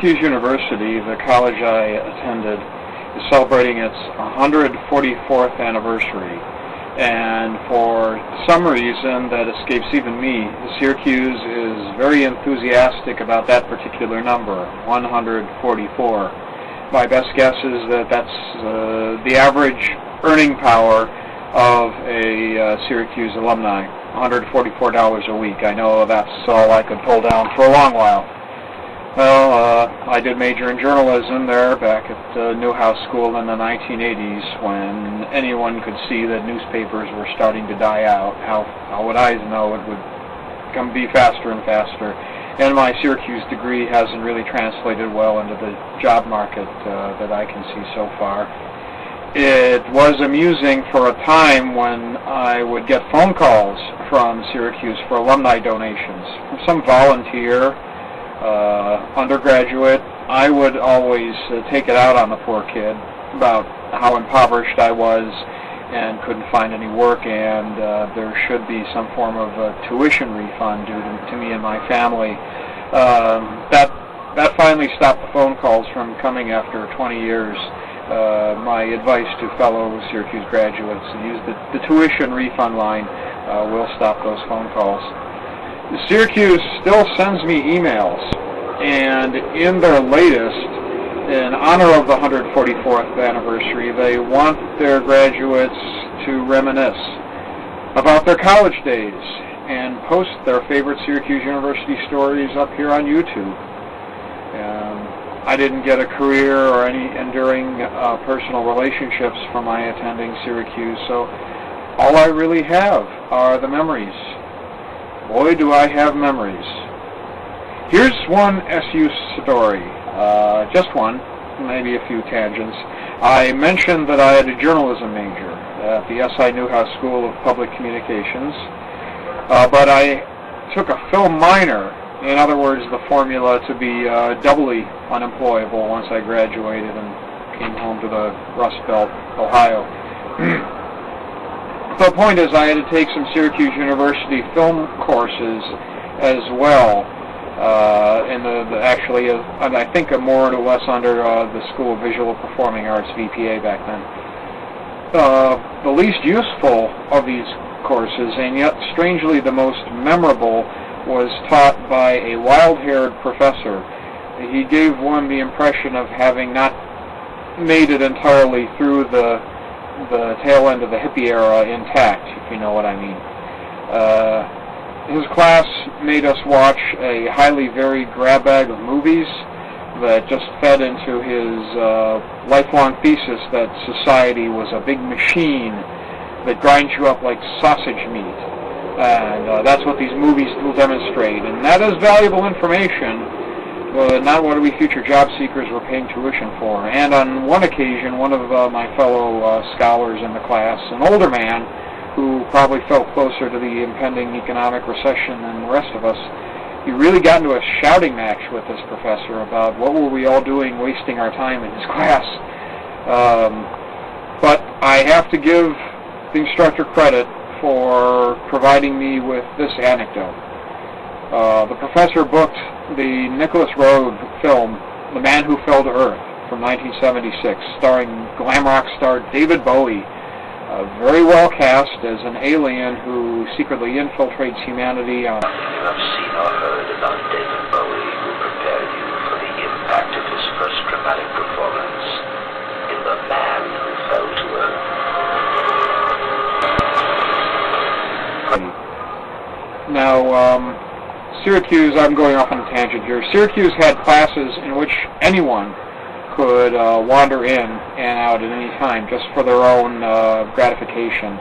Syracuse University, the college I attended, is celebrating its 144th anniversary. And for some reason that escapes even me, Syracuse is very enthusiastic about that particular number, 144. My best guess is that that's the average earning power of a Syracuse alumni, $144 a week. I know that's all I could pull down for a long while. Well, I did major in journalism there back at Newhouse School in the 1980s when anyone could see that newspapers were starting to die out. How would I know it would be faster and faster? And my Syracuse degree hasn't really translated well into the job market that I can see so far. It was amusing for a time when I would get phone calls from Syracuse for alumni donations from some volunteer, undergraduate. I would always take it out on the poor kid about how impoverished I was and couldn't find any work, and there should be some form of tuition refund due to me and my family. That finally stopped the phone calls from coming after 20 years. My advice to fellow Syracuse graduates: use the tuition refund line. Will stop those phone calls. Syracuse still sends me emails, and in their latest, in honor of the 144th anniversary, they want their graduates to reminisce about their college days and post their favorite Syracuse University stories up here on YouTube. I didn't get a career or any enduring personal relationships from my attending Syracuse, so all I really have are the memories. Boy, do I have memories. Here's one SU story, just one, maybe a few tangents. I mentioned that I had a journalism major at the SI Newhouse School of Public Communications, but I took a film minor. In other words, the formula to be doubly unemployable once I graduated and came home to the Rust Belt, Ohio. The point is, I had to take some Syracuse University film courses as well, actually, I think more or less under the School of Visual Performing Arts, VPA, back then. The least useful of these courses, and yet strangely the most memorable, was taught by a wild-haired professor. He gave one the impression of having not made it entirely through the tail end of the hippie era intact, if you know what I mean. His class made us watch a highly varied grab bag of movies that just fed into his lifelong thesis that society was a big machine that grinds you up like sausage meat. And that's what these movies will demonstrate. And that is valuable information, but not what we future job seekers were paying tuition for. And on one occasion, one of my fellow scholars in the class, an older man who probably felt closer to the impending economic recession than the rest of us, he really got into a shouting match with this professor about what were we all doing wasting our time in his class. But I have to give the instructor credit for providing me with this anecdote. The professor booked the Nicholas Roeg film, The Man Who Fell to Earth, from 1976, starring glam rock star David Bowie, very well cast as an alien who secretly infiltrates humanity on... Nothing you have seen or heard about David Bowie will prepare you for the impact of his first dramatic performance in The Man Who Fell to Earth. Now, Syracuse, I'm going off on a tangent here. Syracuse had classes in which anyone could wander in and out at any time just for their own gratification.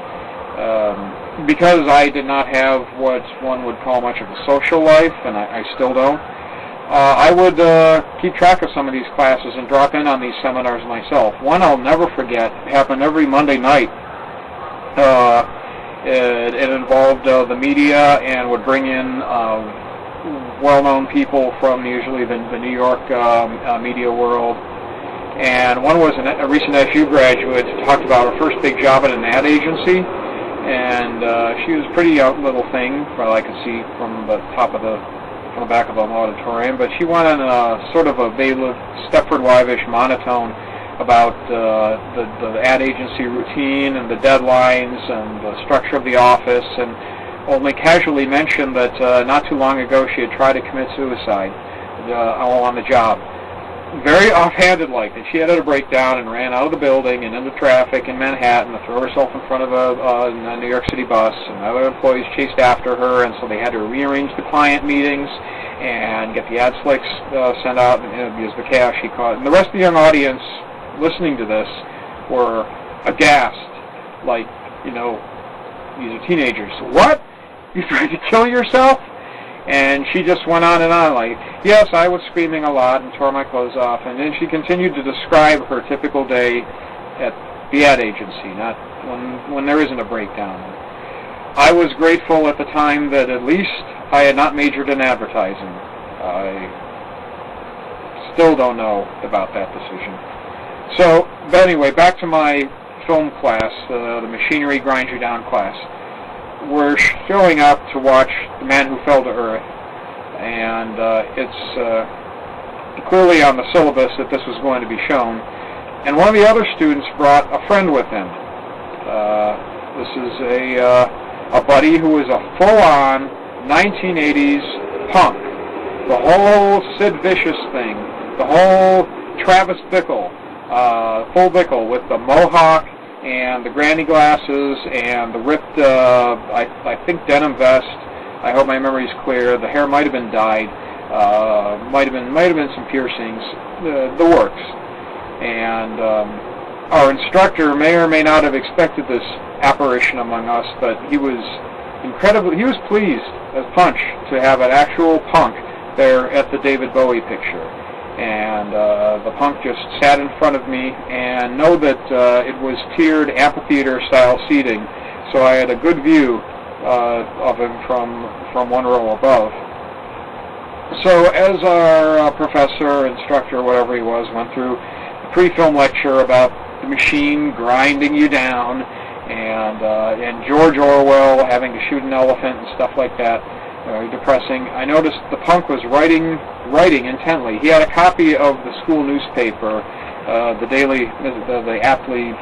Because I did not have what one would call much of a social life, and I still don't, I would keep track of some of these classes and drop in on these seminars myself. One I'll never forget happened every Monday night. It involved the media and would bring in well-known people from usually the New York media world. And one was a recent SU graduate who talked about her first big job at an ad agency. And she was a pretty young little thing, from what I could see from the top of the from the back of the auditorium, but she went on a sort of a Stepford Wife-ish monotone about the ad agency routine and the deadlines and the structure of the office, and only casually mentioned that not too long ago she had tried to commit suicide all on the job. Very offhanded-like, and she had a breakdown and ran out of the building and into traffic in Manhattan to throw herself in front of a New York City bus, and other employees chased after her, and so they had to rearrange the client meetings and get the ad slicks sent out, and because the chaos she caused. And the rest of the young audience listening to this were aghast, like, you know, these are teenagers. What? You tried to kill yourself? And she just went on and on, like, yes, I was screaming a lot and tore my clothes off. And then she continued to describe her typical day at the ad agency, not when there isn't a breakdown. I was grateful at the time that at least I had not majored in advertising. I still don't know about that decision. So, but anyway, back to my film class, the Machinery Grinds You Down class. We're showing up to watch The Man Who Fell to Earth, and it's clearly on the syllabus that this was going to be shown. And one of the other students brought a friend with him. This is a buddy who was a full-on 1980s punk. The whole Sid Vicious thing, the whole Travis Bickle, full Bickle with the mohawk and the granny glasses and the ripped, I think, denim vest. I hope my memory's clear. The hair might have been dyed. Might have been some piercings. The works. And our instructor may or may not have expected this apparition among us, but he was pleased as punch to have an actual punk there at the David Bowie picture. And the punk just sat in front of me, and know that it was tiered amphitheater-style seating, so I had a good view of him from one row above. So as our professor, instructor, whatever he was, went through a pre-film lecture about the machine grinding you down, and George Orwell having to shoot an elephant and stuff like that, very depressing, I noticed the punk was writing intently. He had a copy of the school newspaper, the aptly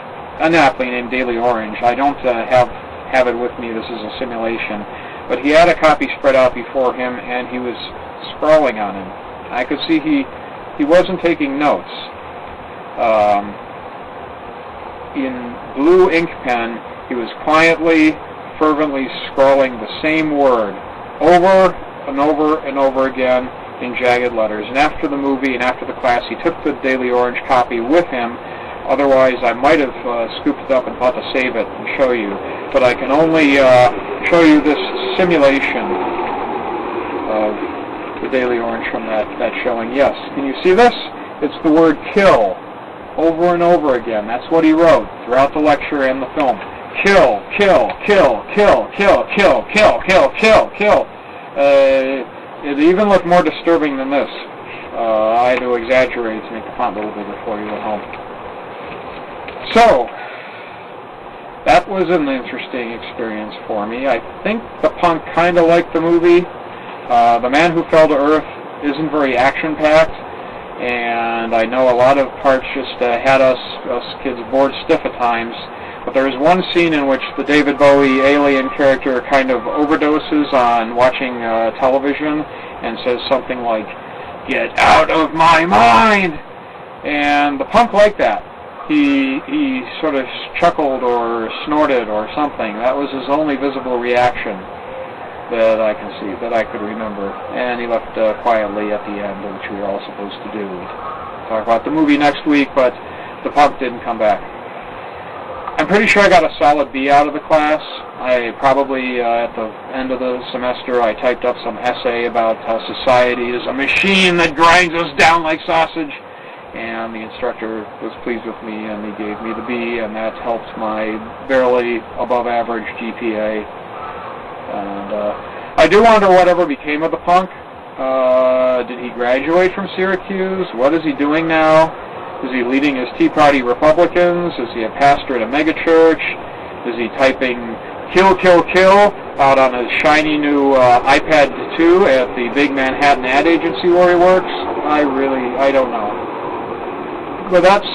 named Daily Orange. I don't have it with me. This is a simulation, but he had a copy spread out before him, and he was scrawling on it. I could see he wasn't taking notes. In blue ink pen, he was quietly, fervently scrawling the same word over and over and over again in jagged letters. And after the movie and after the class, he took the Daily Orange copy with him. Otherwise, I might have scooped it up and thought to save it and show you. But I can only show you this simulation of the Daily Orange from that showing. Yes, can you see this? It's the word kill over and over again. That's what he wrote throughout the lecture and the film. Kill, kill, kill, kill, kill, kill, kill, kill, kill, kill. It even looked more disturbing than this. I had to exaggerate to make the font a little bigger for you at home. So, that was an interesting experience for me. I think the punk kind of liked the movie. The Man Who Fell to Earth isn't very action-packed, and I know a lot of parts just had us kids bored stiff at times. But there is one scene in which the David Bowie alien character kind of overdoses on watching television and says something like, "Get out of my mind!" And the punk liked that. He sort of chuckled or snorted or something. That was his only visible reaction that I can see, that I could remember. And he left quietly at the end, which we were all supposed to do. Talk about the movie next week, but the punk didn't come back. I'm pretty sure I got a solid B out of the class. I probably, at the end of the semester, I typed up some essay about how society is a machine that grinds us down like sausage. And the instructor was pleased with me, and he gave me the B, and that helped my barely above-average GPA. And I do wonder whatever became of the punk. Did he graduate from Syracuse? What is he doing now? Is he leading his Tea Party Republicans? Is he a pastor at a megachurch? Is he typing Kill, Kill, Kill out on a shiny new iPad 2 at the big Manhattan ad agency where he works. I don't know. But that's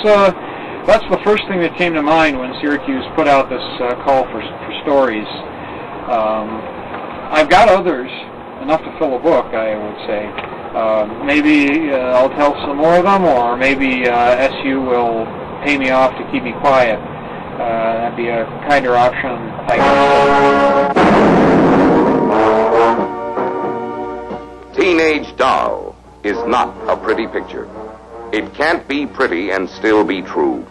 the first thing that came to mind when Syracuse put out this call for stories. I've got others, enough to fill a book, I would say. Maybe I'll tell some more of them, or maybe SU will pay me off to keep me quiet. That'd be a kinder option, I guess. Teenage Doll is not a pretty picture. It can't be pretty and still be true.